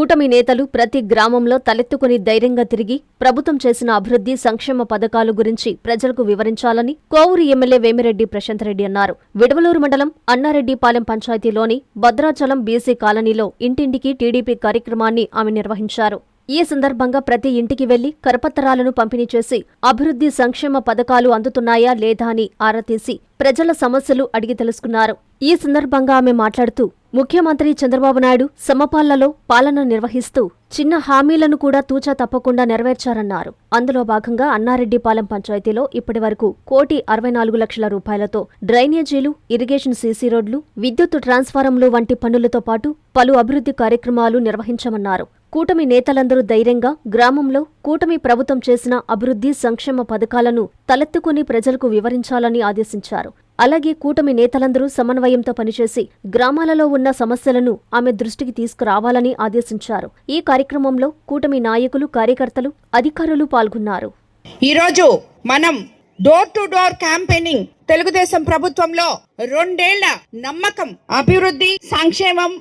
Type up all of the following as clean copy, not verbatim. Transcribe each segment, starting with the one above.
కూటమి నేతలు ప్రతి గ్రామంలో తలెత్తుకుని ధైర్యంగా తిరిగి ప్రభుత్వం చేసిన అభివృద్ధి సంక్షేమ పథకాలు గురించి ప్రజలకు వివరించాలని కోవూరు ఎమ్మెల్యే వేమిరెడ్డి ప్రశాంతరెడ్డి అన్నారు. విడవలూరు మండలం అన్నారెడ్డిపాలెం పంచాయతీలోని భద్రాచలం బీసీ కాలనీలో ఇంటింటికి టీడీపీ కార్యక్రమాన్ని ఆమె నిర్వహించారు. ఈ సందర్భంగా ప్రతి ఇంటికి వెళ్లి కరపత్రాలను పంపిణీ చేసి అభివృద్ధి సంక్షేమ పథకాలు అందుతున్నాయా లేదా అని ఆరా తీసి ప్రజల సమస్యలు అడిగి తెలుసుకున్నారు. ఈ సందర్భంగా ఆమె మాట్లాడుతూ ముఖ్యమంత్రి చంద్రబాబు నాయుడు సమపాలనలో పాలన నిర్వహిస్తూ చిన్న హామీలను కూడా తూచా తప్పకుండా నెరవేర్చారన్నారు. అందులో భాగంగా అన్నారెడ్డిపాలెం పంచాయతీలో ఇప్పటివరకు 1,64,00,000 రూపాయలతో డ్రైనేజీలు, ఇరిగేషన్ సీసీ రోడ్లు, విద్యుత్ ట్రాన్స్ఫారంలు వంటి పనులతో పాటు పలు అభివృద్ధి కార్యక్రమాలు నిర్వహించామన్నారు. కూటమి నేతలందరూ ధైర్యంగా గ్రామంలో కూటమి ప్రభుత్వం చేసిన అభివృద్ధి సంక్షేమ పథకాలను తలెత్తుకుని ప్రజలకు వివరించాలని ఆదేశించారు. అలాగే కూటమి నేతలందరూ సమన్వయంతో పనిచేసి గ్రామాలలో ఉన్న సమస్యలను ఆమె దృష్టికి తీసుకురావాలని ఆదేశించారు. ఈ కార్యక్రమంలో కూటమి నాయకులు, కార్యకర్తలు, అధికారులు పాల్గొన్నారు. ఈరోజు మనం door to door campaigning Telugu Desam ప్రభుత్వంలో 2 ఏళ్ల నమ్మకం, అభివృద్ధి, సంక్షేమం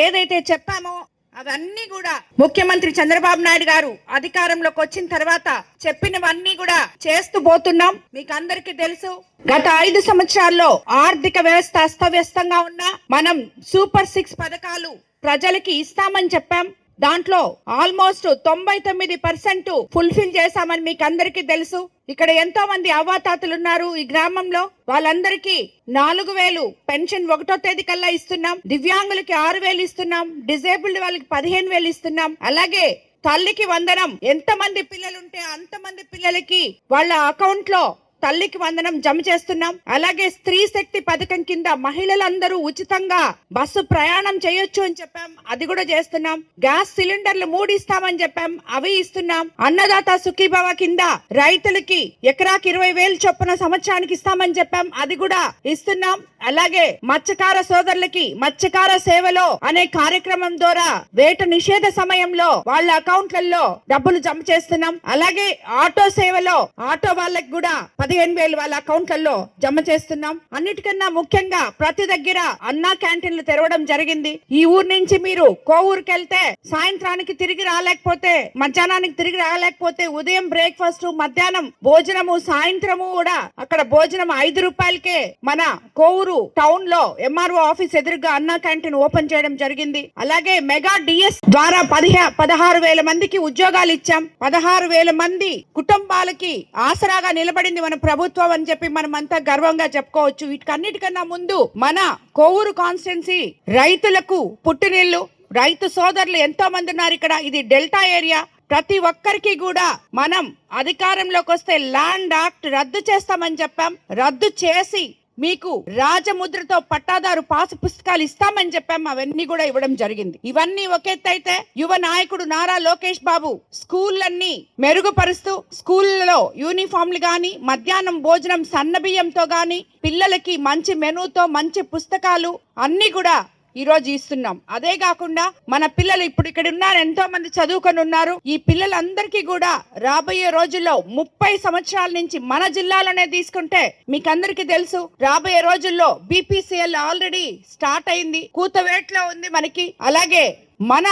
ఏదైతే చెప్పామో అవన్నీ కూడా ముఖ్యమంత్రి చంద్రబాబు నాయుడు గారు అధికారంలోకి వచ్చిన తర్వాత చెప్పినవన్నీ కూడా చేస్తూ పోతున్నాం. మీకు అందరికీ తెలుసు, గత 5 సంవత్సరాల్లో ఆర్థిక వ్యవస్థ అస్తవ్యస్తంగా ఉన్నా మనం సూపర్ 6 పథకాలు ప్రజలకి ఇస్తామని చెప్పాం. దాంట్లో ఆల్మోస్ట్ 99% ఫుల్ఫిల్ చేశామని మీకు అందరికీ తెలుసు. ఇక్కడ ఎంతో మంది అవ్వాతాతలు ఉన్నారు ఈ గ్రామంలో. వాళ్ళందరికీ 4,000 పెన్షన్ 1వ తేదీ కల్లా ఇస్తున్నాం. దివ్యాంగులకి 6,000 ఇస్తున్నాం. డిజేబుల్డ్ వాళ్ళకి 15,000 ఇస్తున్నాం. అలాగే తల్లికి వందనం, ఎంతమంది పిల్లలుంటే అంతమంది పిల్లలకి వాళ్ళ అకౌంట్ లో తల్లికి వందనం జమ చేస్తున్నాం. అలాగే స్త్రీ శక్తి పథకం కింద మహిళలందరూ ఉచితంగా బస్సు ప్రయాణం చేయొచ్చు అని చెప్పాం, అది కూడా చేస్తున్నాం. గ్యాస్ సిలిండర్లు 3 ఇస్తామని చెప్పాం, అవి ఇస్తున్నాం. అన్నదాత సుఖీభవ కింద రైతులకి ఎకరాకి 20,000 చొప్పున సంవత్సరానికి ఇస్తామని చెప్పాం, అది కూడా ఇస్తున్నాం. అలాగే మత్స్యకార సోదరులకి మత్స్యకార సేవలో అనే కార్యక్రమం ద్వారా వేట నిషేధ సమయంలో వాళ్ళ అకౌంట్లలో డబ్బులు జమ చేస్తున్నాం. అలాగే ఆటో సేవలో ఆటో వాళ్ళకి కూడా 15,000 వాళ్ళ అకౌంట్లలో జమ చేస్తున్నాం. అన్నిటికన్నా ముఖ్యంగా ప్రతి దగ్గర అన్నా క్యాంటీన్లు తెరవడం జరిగింది. ఈ ఊరు నుంచి మీరు కోవూరుకి వెళ్తే సాయంత్రానికి తిరిగి రాలేకపోతే, మధ్యాహ్నానికి తిరిగి రాలేకపోతే ఉదయం బ్రేక్ఫాస్ట్, మధ్యాహ్నం భోజనము, సాయంత్రము కూడా అక్కడ భోజనం 5 రూపాయలకే మన కోవూరు టౌన్ లో ఎంఆర్ఓ ఆఫీస్ ఎదురుగా అన్నా క్యాంటీన్ ఓపెన్ చేయడం జరిగింది. అలాగే మెగా డిఎస్ ద్వారా 16,000 మందికి ఉద్యోగాలు ఇచ్చాం. 16,000 మంది కుటుంబాలకి ఆసరాగా నిలబడింది మన ప్రభుత్వం అని చెప్పి మనం అంతా గర్వంగా చెప్పుకోవచ్చు. వీటికన్నిటికన్నా ముందు మన కోవూరు కాన్స్టిట్యున్సీ రైతులకు పుట్టినిల్లు. రైతు సోదరులు ఎంతో మంది ఉన్నారు ఇక్కడ. ఇది డెల్టా ఏరియా. ప్రతి ఒక్కరికి కూడా మనం అధికారంలోకి వస్తే ల్యాండ్ యాక్ట్ రద్దు చేస్తామని చెప్పాం. రద్దు చేసి మీకు రాజముద్రతో పట్టాదారు పాసు పుస్తకాలు ఇస్తామని చెప్పాం. అవన్నీ కూడా ఇవ్వడం జరిగింది. ఇవన్నీ ఒకెత్తైతే యువ నాయకుడు నారా లోకేష్ బాబు స్కూళ్ళన్నీ మెరుగుపరుస్తూ స్కూళ్లలో యూనిఫామ్లు గాని, మధ్యాహ్నం భోజనం సన్నబియ్యంతో గాని, పిల్లలకి మంచి మెనూతో మంచి పుస్తకాలు అన్ని కూడా ఈ రోజు ఇస్తున్నాం. అదే కాకుండా మన పిల్లలు ఇప్పుడు ఇక్కడ ఉన్నారు, ఎంతో మంది చదువుకొని ఉన్నారు. ఈ పిల్లలందరికీ కూడా రాబోయే రోజుల్లో 30 సంవత్సరాల నుంచి మన జిల్లాలోనే తీసుకుంటే మీకు అందరికీ తెలుసు, రాబోయే రోజుల్లో బీపీసీఎల్ ఆల్రెడీ స్టార్ట్ అయింది, కూతవేట్లో ఉంది మనకి. అలాగే మన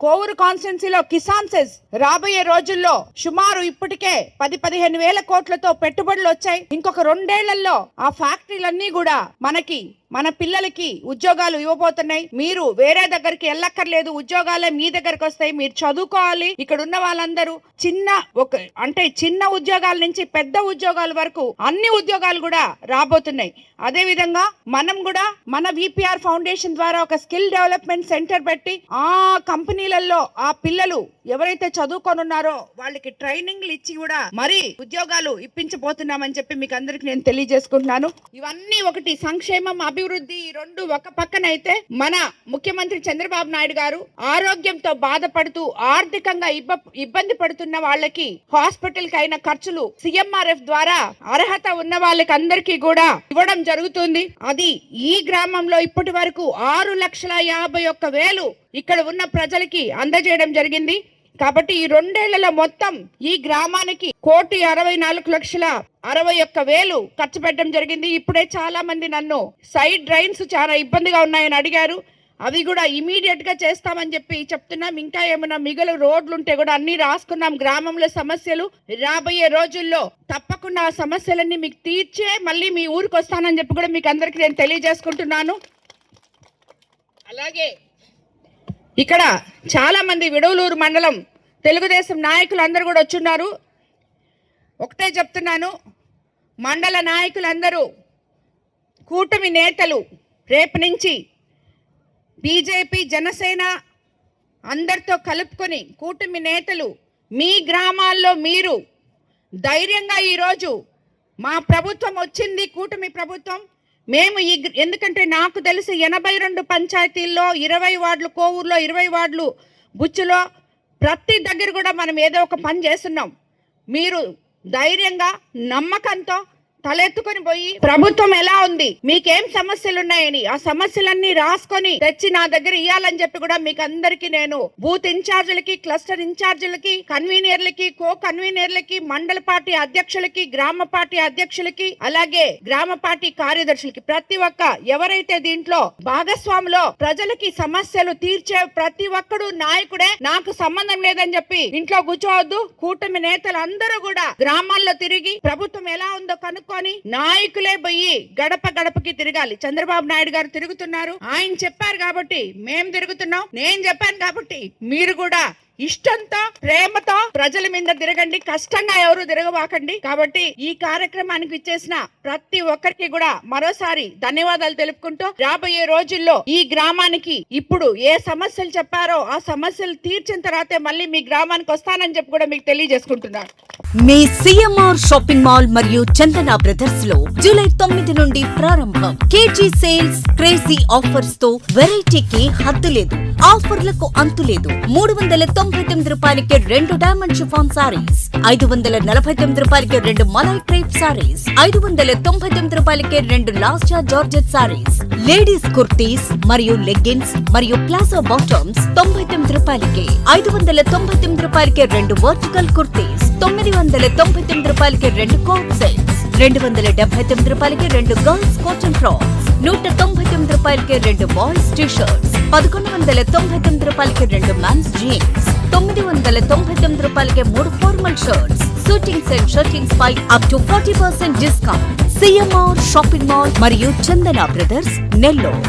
కోవూరు కాన్స్టిట్యున్సీలో కిసాన్ సెజ్ రాబోయే రోజుల్లో సుమారు ఇప్పటికే 10-15 వేల కోట్లతో పెట్టుబడులు వచ్చాయి. ఇంకొక 2 ఏళ్లలో ఆ ఫ్యాక్టరీలన్నీ కూడా మన పిల్లలకి ఉద్యోగాలు ఇవ్వబోతున్నాయి. మీరు వేరే దగ్గరికి వెళ్ళక్కర్లేదు, ఉద్యోగాలే మీ దగ్గరకు వస్తాయి. మీరు చదువుకోవాలి. ఇక్కడ ఉన్న వాళ్ళందరూ చిన్న ఉద్యోగాల నుంచి పెద్ద ఉద్యోగాల వరకు అన్ని ఉద్యోగాలు కూడా రాబోతున్నాయి. అదే విధంగా మనం కూడా మన విపిఆర్ ఫౌండేషన్ ద్వారా ఒక స్కిల్ డెవలప్మెంట్ సెంటర్ పెట్టి ఆ కంపెనీలలో ఆ పిల్లలు ఎవరైతే చదువుకొని ఉన్నారో వాళ్ళకి ట్రైనింగ్లు ఇచ్చి కూడా మరి ఉద్యోగాలు ఇప్పించబోతున్నామని చెప్పి మీకు అందరికి నేను తెలియజేసుకుంటున్నాను. ఇవన్నీ ఒకటి సంక్షేమం, అభివృద్ధి, ఈ 2 ఒక పక్కన అయితే మన ముఖ్యమంత్రి చంద్రబాబు నాయుడు గారు ఆరోగ్యంతో బాధపడుతూ ఆర్థికంగా ఇబ్బంది పడుతున్న వాళ్ళకి హాస్పిటల్ కి అయిన ఖర్చులు సిఎంఆర్ఎఫ్ ద్వారా అర్హత ఉన్న వాళ్ళకి అందరికీ కూడా ఇవ్వడం జరుగుతుంది. అది ఈ గ్రామంలో ఇప్పటి వరకు 6,51,000 ఇక్కడ ఉన్న ప్రజలకి అందజేయడం జరిగింది. కాబట్టి ఈ 2 ఏళ్లలో మొత్తం ఈ గ్రామానికి 1,64,61,000 ఖర్చు పెట్టడం జరిగింది. ఇప్పుడే చాలా మంది నన్ను సైడ్ డ్రైన్స్ చాలా ఇబ్బందిగా ఉన్నాయని అడిగారు. అవి కూడా ఇమీడియట్ గా చేస్తామని చెప్పి చెప్తున్నాం. ఇంకా ఏమైనా మిగులు రోడ్లు ఉంటే కూడా అన్ని రాసుకున్నాం. గ్రామంలో సమస్యలు రాబోయే రోజుల్లో తప్పకుండా ఆ సమస్యలన్నీ మీకు తీర్చే మళ్ళీ మీ ఊరికి వస్తానని చెప్పి కూడా మీకు అందరికీ నేను తెలియజేసుకుంటున్నాను. అలాగే ఇక్కడ చాలా మంది విడవలూరు మండలం తెలుగుదేశం నాయకులు అందరూ కూడా వచ్చున్నారు. ఒకటే చెప్తున్నాను, మండల నాయకులందరూ కూటమి నేతలు రేపు నుంచి బీజేపీ జనసేన అందరితో కలుపుకొని కూటమి నేతలు మీ గ్రామాల్లో మీరు ధైర్యంగా ఈరోజు మా ప్రభుత్వం వచ్చింది, కూటమి ప్రభుత్వం, మేము ఎందుకంటే నాకు తెలిసి 82 పంచాయతీల్లో 20 వార్డులు కోవూరులో, 20 వార్డులు బుచ్చులో, ప్రతి దగ్గర కూడా మనం ఏదో ఒక పని చేస్తున్నాం. మీరు ధైర్యంగా నమ్మకంతో తలెత్తుకొని పోయి ప్రభుత్వం ఎలా ఉంది, మీకేం సమస్యలు ఉన్నాయని ఆ సమస్యలన్నీ రాసుకొని తెచ్చి నా దగ్గర ఇవ్వాలని చెప్పి కూడా మీకు అందరికీ నేను బూత్ ఇన్ఛార్జీలకి, క్లస్టర్ ఇన్ఛార్జీలకి, కన్వీనర్లకి, కో కన్వీనర్లకి, మండల పార్టీ అధ్యక్షులకి, గ్రామ పార్టీ అధ్యక్షులకి, అలాగే గ్రామ పార్టీ కార్యదర్శులకి, ప్రతి ఒక్క ఎవరైతే దీంట్లో భాగస్వాములో ప్రజలకి సమస్యలు తీర్చే ప్రతి ఒక్కడు నాయకుడే, నాకు సంబంధం లేదని చెప్పి ఇంట్లో కూర్చోవద్దు. కూటమి నేతలు అందరూ కూడా గ్రామాల్లో తిరిగి ప్రభుత్వం ఎలా ఉందో కనుక్కొని నాయకులే పోయి గడప గడపకి తిరగాలి. చంద్రబాబు నాయుడు గారు తిరుగుతున్నారు, ఆయన చెప్పారు కాబట్టి మేము తిరుగుతున్నాం, నేను చెప్పాను కాబట్టి మీరు కూడా ఇష్టంతో ప్రేమతో ప్రజల మీద తిరగండి, కష్టంగా ఎవరు తిరగవాకండి. కాబట్టి ఈ కార్యక్రమానికి ఇచ్చేసిన ప్రతి ఒక్కరికి కూడా మరోసారి ధన్యవాదాలు తెలుపుకుంటూ రాబోయే రోజుల్లో ఈ గ్రామానికి ఇప్పుడు ఏ సమస్యలు చెప్పారో ఆ సమస్యలు తీర్చిన తర్వాతే మళ్ళీ మీ గ్రామానికి వస్తానని చెప్పి కూడా మీకు తెలియజేసుకుంటున్నాను. మీ సిఎంఆర్ షాపింగ్ మాల్ మరియు చందన బ్రదర్స్ లో జూలై 9 నుండి ప్రారంభం. కేజీ సేల్స్, క్రేజీ ఆఫర్స్ తో వెరైటీకి హద్దు లేదు, ఆఫర్లకు అంతు లేదు. 399 రూపాయలకి 2 డైమండ్ షిఫాన్ సారీస్, 549 రూపాయలకి 2 మలై క్రేప్ సారీస్, 599 రూపాయలకి 2 లాస్టా జార్జెట్ సారీస్, లేడీస్ కుర్తీస్ మరియు లెగ్గిన్స్ మరియు ప్లాజో బాటమ్స్ 99 రూపాయలకి, 599 రూపాయలకి 2 వర్టికల్ కుర్తీస్, 999 రూపాయలకి 2 కోట్ సెట్స్, 279 రూపాయలకి 2 గర్ల్స్ కాటన్ ఫ్రాక్స్, 199 రూపాయలకి 2 బాయ్స్ టీ షర్ట్స్, 1199 రూపాయలకి 2 మెన్స్ జీన్స్, 999 రూపాయలకి 3 formal shirts, suitings and shirtings పై up to 40% discount. CMR shopping mall మరియు చందన బ్రదర్స్, నెల్లూరు.